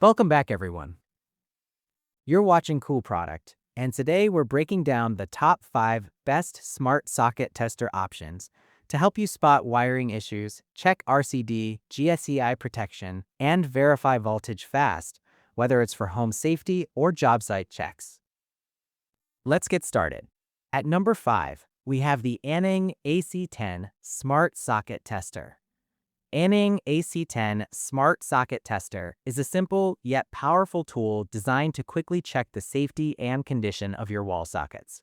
Welcome back, everyone. You're watching Cool Product, and today we're breaking down the top 5 best smart socket tester options to help you spot wiring issues, check RCD, GFCI protection, and verify voltage fast, whether it's for home safety or job site checks. Let's get started. At number 5, we have the Aneng AC10 Smart Socket Tester. Aneng AC10 Smart Socket Tester is a simple yet powerful tool designed to quickly check the safety and condition of your wall sockets.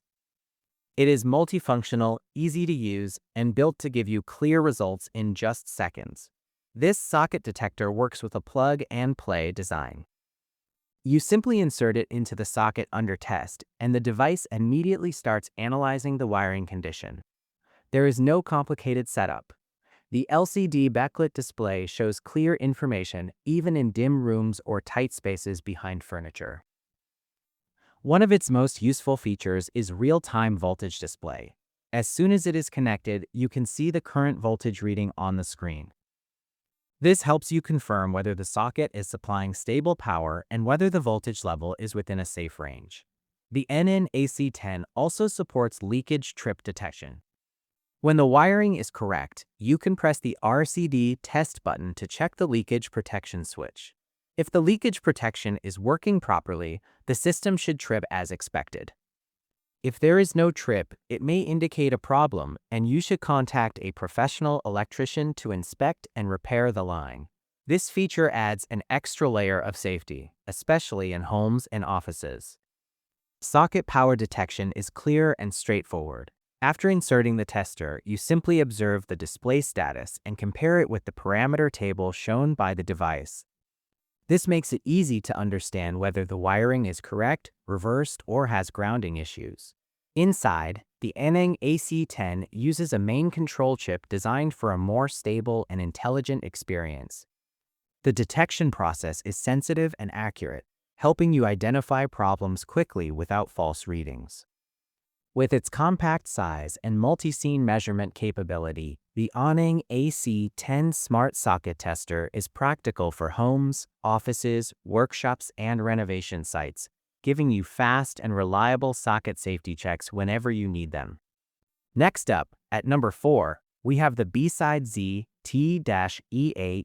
It is multifunctional, easy to use, and built to give you clear results in just seconds. This socket detector works with a plug-and-play design. You simply insert it into the socket under test, and the device immediately starts analyzing the wiring condition. There is no complicated setup. The LCD backlit display shows clear information even in dim rooms or tight spaces behind furniture. One of its most useful features is real-time voltage display. As soon as it is connected, you can see the current voltage reading on the screen. This helps you confirm whether the socket is supplying stable power and whether the voltage level is within a safe range. The Aneng AC10 also supports leakage trip detection. When the wiring is correct, you can press the RCD test button to check the leakage protection switch. If the leakage protection is working properly, the system should trip as expected. If there is no trip, it may indicate a problem, and you should contact a professional electrician to inspect and repair the line. This feature adds an extra layer of safety, especially in homes and offices. Socket power detection is clear and straightforward. After inserting the tester, you simply observe the display status and compare it with the parameter table shown by the device. This makes it easy to understand whether the wiring is correct, reversed, or has grounding issues. Inside, the Aneng AC10 uses a main control chip designed for a more stable and intelligent experience. The detection process is sensitive and accurate, helping you identify problems quickly without false readings. With its compact size and multi-scene measurement capability, the Aneng AC10 Smart Socket Tester is practical for homes, offices, workshops, and renovation sites, giving you fast and reliable socket safety checks whenever you need them. Next up, at number 4, we have the Bside ZT-E8ER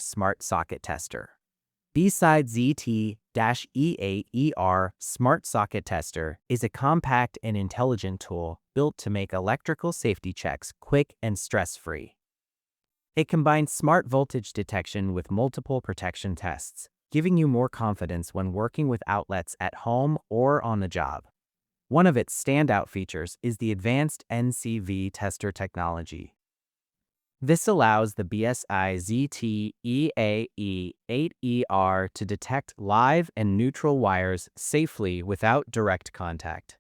Smart Socket Tester. Bside ZT-E8ER Smart Socket Tester is a compact and intelligent tool built to make electrical safety checks quick and stress-free. It combines smart voltage detection with multiple protection tests, giving you more confidence when working with outlets at home or on the job. One of its standout features is the advanced NCV tester technology. This allows the Bside ZT-E8ER to detect live and neutral wires safely without direct contact.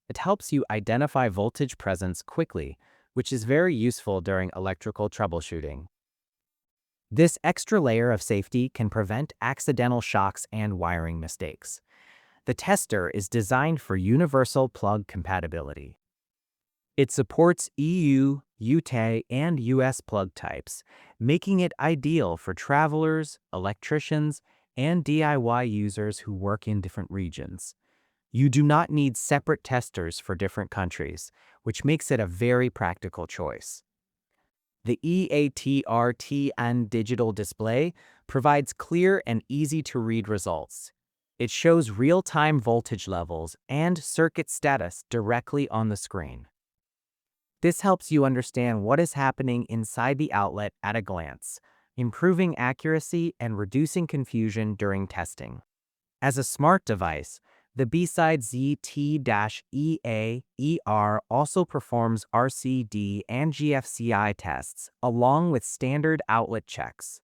It helps you identify voltage presence quickly, which is very useful during electrical troubleshooting. This extra layer of safety can prevent accidental shocks and wiring mistakes. The tester is designed for universal plug compatibility. It supports EU, UK, and US plug types, making it ideal for travelers, electricians, and DIY users who work in different regions. You do not need separate testers for different countries, which makes it a very practical choice. The EATRTN digital display provides clear and easy-to-read results. It shows real-time voltage levels and circuit status directly on the screen. This helps you understand what is happening inside the outlet at a glance, improving accuracy and reducing confusion during testing. As a smart device, the Bside ZT-E8ER also performs RCD and GFCI tests, along with standard outlet checks.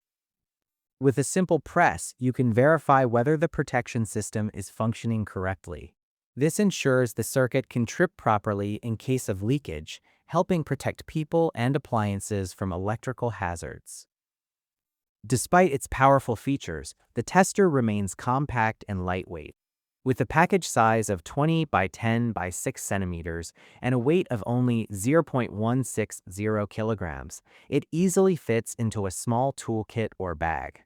With a simple press, you can verify whether the protection system is functioning correctly. This ensures the circuit can trip properly in case of leakage, helping protect people and appliances from electrical hazards. Despite its powerful features, the tester remains compact and lightweight. With a package size of 20 by 10 by 6 centimeters and a weight of only 0.160 kilograms, it easily fits into a small toolkit or bag.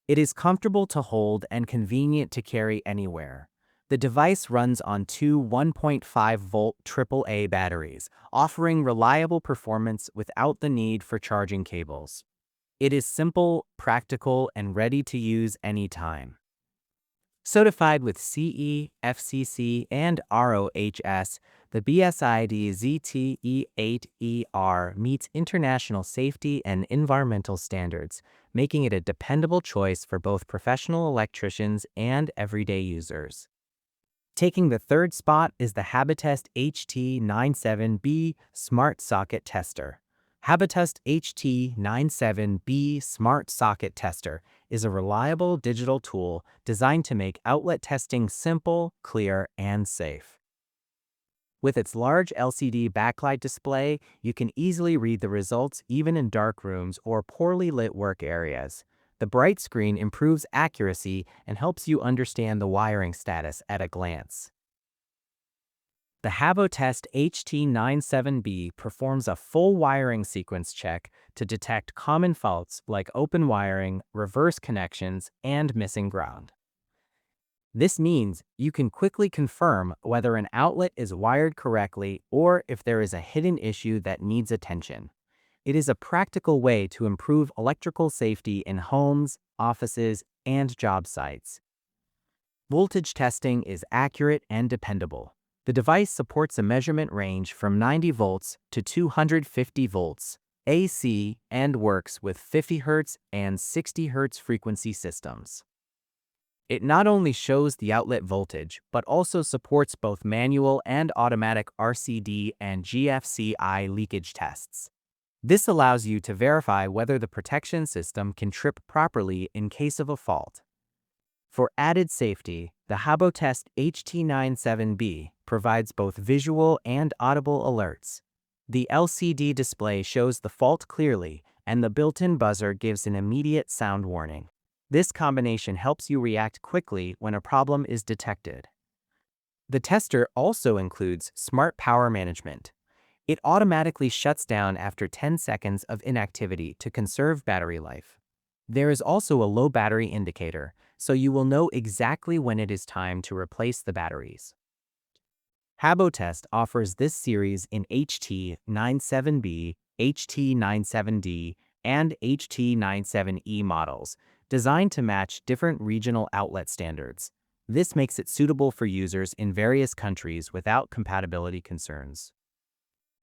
It is comfortable to hold and convenient to carry anywhere. The device runs on two 1.5-volt AAA batteries, offering reliable performance without the need for charging cables. It is simple, practical, and ready to use anytime. Certified with CE, FCC, and RoHS, the Bside ZT-E8ER meets international safety and environmental standards, making it a dependable choice for both professional electricians and everyday users. Taking the third spot is the Habotest HT97B Smart Socket Tester. Habotest HT97B Smart Socket Tester is a reliable digital tool designed to make outlet testing simple, clear, and safe. With its large LCD backlight display, you can easily read the results even in dark rooms or poorly lit work areas. The bright screen improves accuracy and helps you understand the wiring status at a glance. The Habotest HT97B performs a full wiring sequence check to detect common faults like open wiring, reverse connections, and missing ground. This means you can quickly confirm whether an outlet is wired correctly or if there is a hidden issue that needs attention. It is a practical way to improve electrical safety in homes, offices, and job sites. Voltage testing is accurate and dependable. The device supports a measurement range from 90 volts to 250 volts AC and works with 50 Hz and 60 Hz frequency systems. It not only shows the outlet voltage, but also supports both manual and automatic RCD and GFCI leakage tests. This allows you to verify whether the protection system can trip properly in case of a fault. For added safety, the Habotest HT97B provides both visual and audible alerts. The LCD display shows the fault clearly, and the built-in buzzer gives an immediate sound warning. This combination helps you react quickly when a problem is detected. The tester also includes smart power management. It automatically shuts down after 10 seconds of inactivity to conserve battery life. There is also a low battery indicator, so you will know exactly when it is time to replace the batteries. Habotest offers this series in HT97B, HT97D, and HT97E models, designed to match different regional outlet standards. This makes it suitable for users in various countries without compatibility concerns.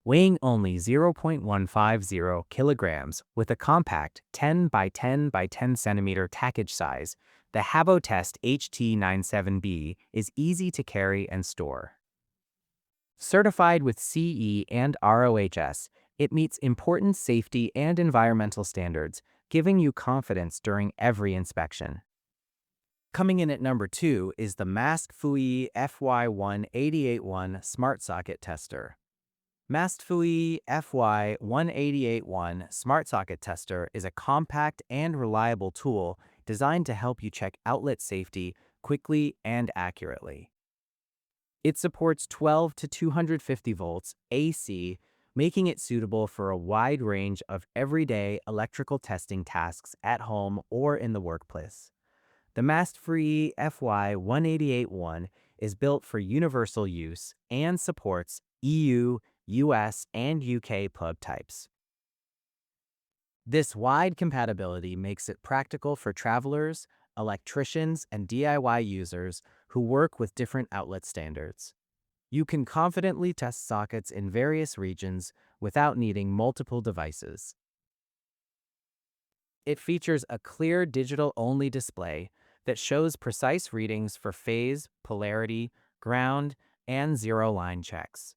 Weighing only 0.150 kilograms with a compact 10 by 10 by 10 centimeter package size, the Habotest HT97B is easy to carry and store. Certified with CE and RoHS, it meets important safety and environmental standards, giving you confidence during every inspection. Coming in at number 2 is the Mastfuyi FY1881 Smart Socket Tester. Mastfuyi FY1881 Smart Socket Tester is a compact and reliable tool designed to help you check outlet safety quickly and accurately. It supports 12 to 250 volts AC, making it suitable for a wide range of everyday electrical testing tasks at home or in the workplace. The Mastfuyi FY1881 is built for universal use and supports EU, US, and UK plug types. This wide compatibility makes it practical for travelers, electricians, and DIY users who work with different outlet standards. You can confidently test sockets in various regions without needing multiple devices. It features a clear digital-only display that shows precise readings for phase, polarity, ground, and zero-line checks.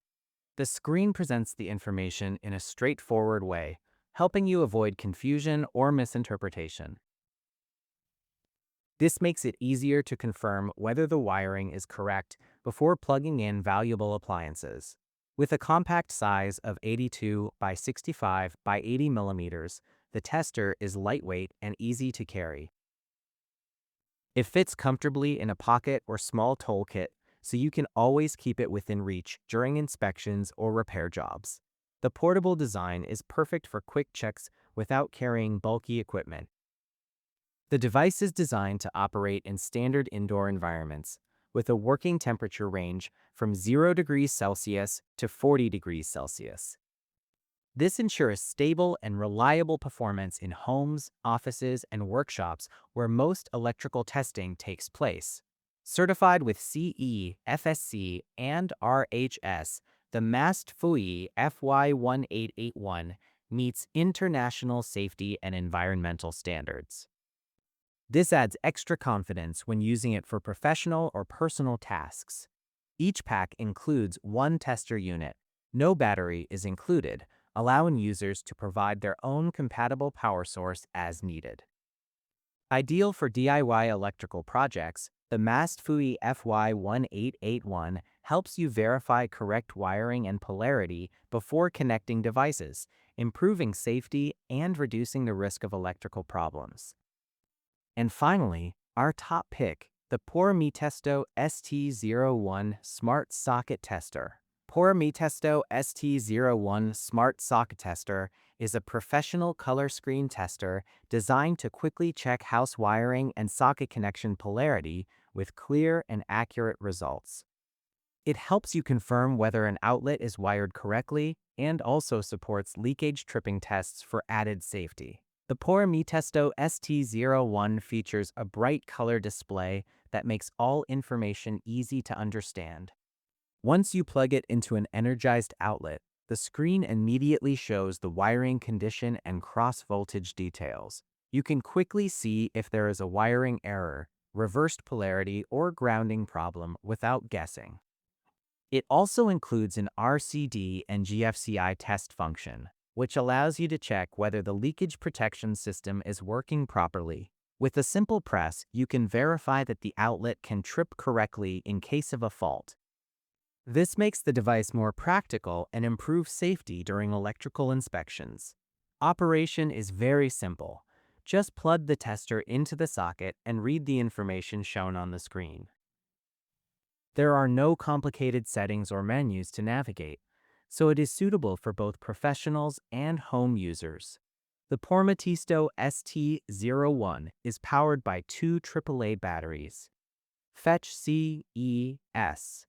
The screen presents the information in a straightforward way, helping you avoid confusion or misinterpretation. This makes it easier to confirm whether the wiring is correct before plugging in valuable appliances. With a compact size of 82 by 65 by 80 millimeters, the tester is lightweight and easy to carry. It fits comfortably in a pocket or small toolkit, so you can always keep it within reach during inspections or repair jobs. The portable design is perfect for quick checks without carrying bulky equipment. The device is designed to operate in standard indoor environments, with a working temperature range from 0 degrees Celsius to 40 degrees Celsius. This ensures stable and reliable performance in homes, offices, and workshops where most electrical testing takes place. Certified with CE, FSC, and RHS, the Mastfuyi FY1881 meets international safety and environmental standards. This adds extra confidence when using it for professional or personal tasks. Each pack includes one tester unit. No battery is included, allowing users to provide their own compatible power source as needed. Ideal for DIY electrical projects, the Mastfuyi FY1881 helps you verify correct wiring and polarity before connecting devices, improving safety and reducing the risk of electrical problems. And finally, our top pick, the Porometisto ST01 Smart Socket Tester. Porometisto ST01 Smart Socket Tester is a professional color screen tester designed to quickly check house wiring and socket connection polarity with clear and accurate results. It helps you confirm whether an outlet is wired correctly and also supports leakage tripping tests for added safety. The Porometisto ST01 features a bright color display that makes all information easy to understand. Once you plug it into an energized outlet, the screen immediately shows the wiring condition and cross-voltage details. You can quickly see if there is a wiring error, reversed polarity, or grounding problem without guessing. It also includes an RCD and GFCI test function, which allows you to check whether the leakage protection system is working properly. With a simple press, you can verify that the outlet can trip correctly in case of a fault. This makes the device more practical and improves safety during electrical inspections. Operation is very simple. Just plug the tester into the socket and read the information shown on the screen. There are no complicated settings or menus to navigate, so it is suitable for both professionals and home users. The Porometisto ST01 is powered by two AAA batteries. Fetch CES.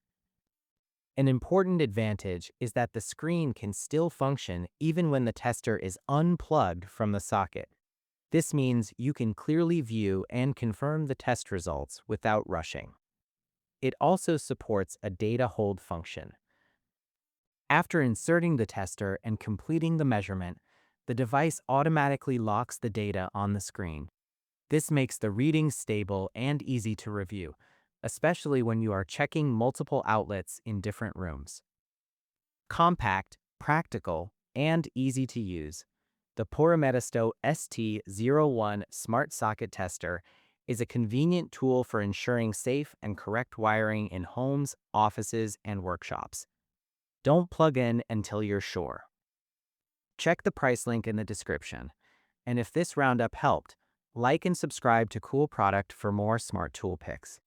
An important advantage is that the screen can still function even when the tester is unplugged from the socket. This means you can clearly view and confirm the test results without rushing. It also supports a data hold function. After inserting the tester and completing the measurement, the device automatically locks the data on the screen. This makes the readings stable and easy to review, especially when you are checking multiple outlets in different rooms. Compact, practical, and easy to use, the Porometisto ST01 Smart Socket Tester is a convenient tool for ensuring safe and correct wiring in homes, offices, and workshops. Don't plug in until you're sure. Check the price link in the description. And if this roundup helped, like and subscribe to Cool Product for more smart tool picks.